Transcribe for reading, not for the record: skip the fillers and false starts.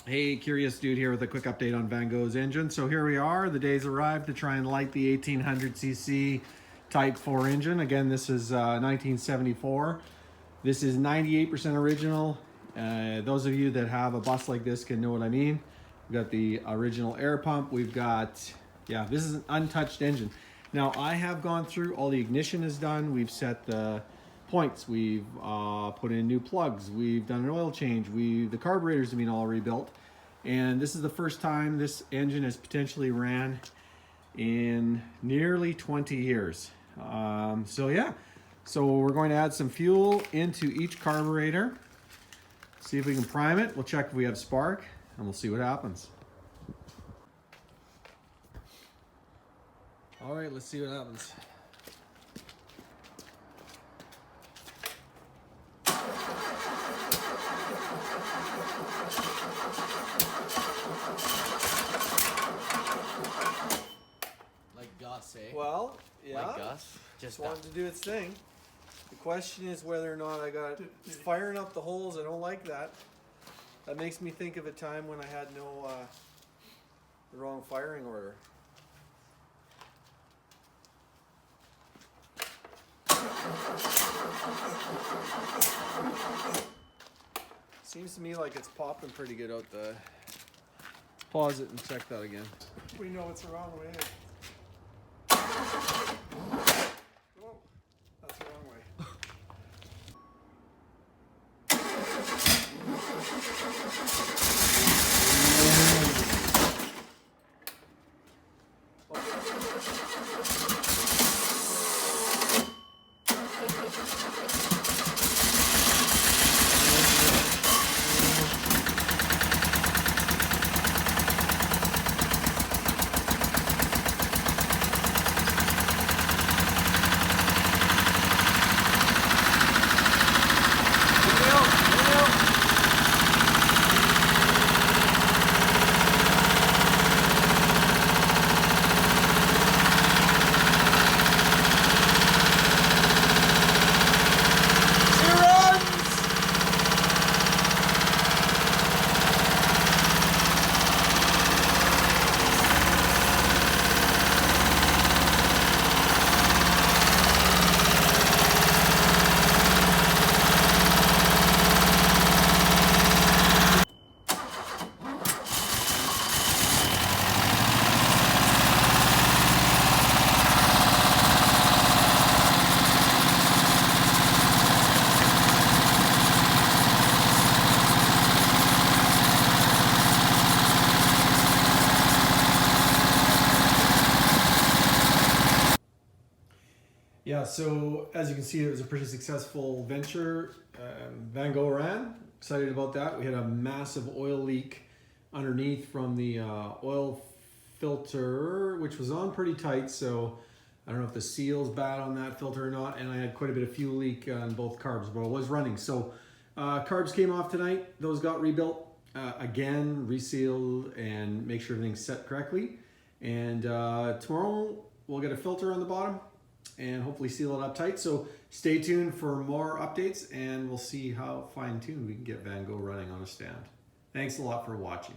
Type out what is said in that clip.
Hey, curious dude here with a quick update on Van Gogh's engine. So here we are, the day's arrived to try and light the 1800cc Type 4 engine. Again, this is 1974. This is 98% original. Those of you that have a bus like this can know what I mean. We've got the original air pump. We've got, yeah, this is an untouched engine. Now I have gone through, all the ignition is done. We've set the points. We've put in new plugs. We've done an oil change. The carburetors have been all rebuilt. And this is the first time this engine has potentially ran in nearly 20 years. So yeah, so we're going to add some fuel into each carburetor. See if we can prime it. We'll check if we have spark and we'll see what happens. All right, let's see what happens. Like Gus, eh? Well, yeah. Like Gus. Just wanted to do its thing. The question is whether or not I got it's firing up the holes. I don't like that. That makes me think of a time when I had no the wrong firing order. Seems to me like it's popping pretty good out the. Pause it and check that again. We know it's the wrong way. Whoa, that's the wrong way. Yeah, so as you can see, it was a pretty successful venture. Van Gogh ran. Excited about that. We had a massive oil leak underneath from the oil filter, which was on pretty tight. So I don't know if the seal's bad on that filter or not. And I had quite a bit of fuel leak on both carbs, but it was running. So carbs came off tonight. Those got rebuilt again, resealed, and make sure everything's set correctly. And tomorrow we'll get a filter on the bottom and hopefully seal it up tight. So stay tuned for more updates and we'll see how fine-tuned we can get Van Gogh running on a stand. Thanks a lot for watching.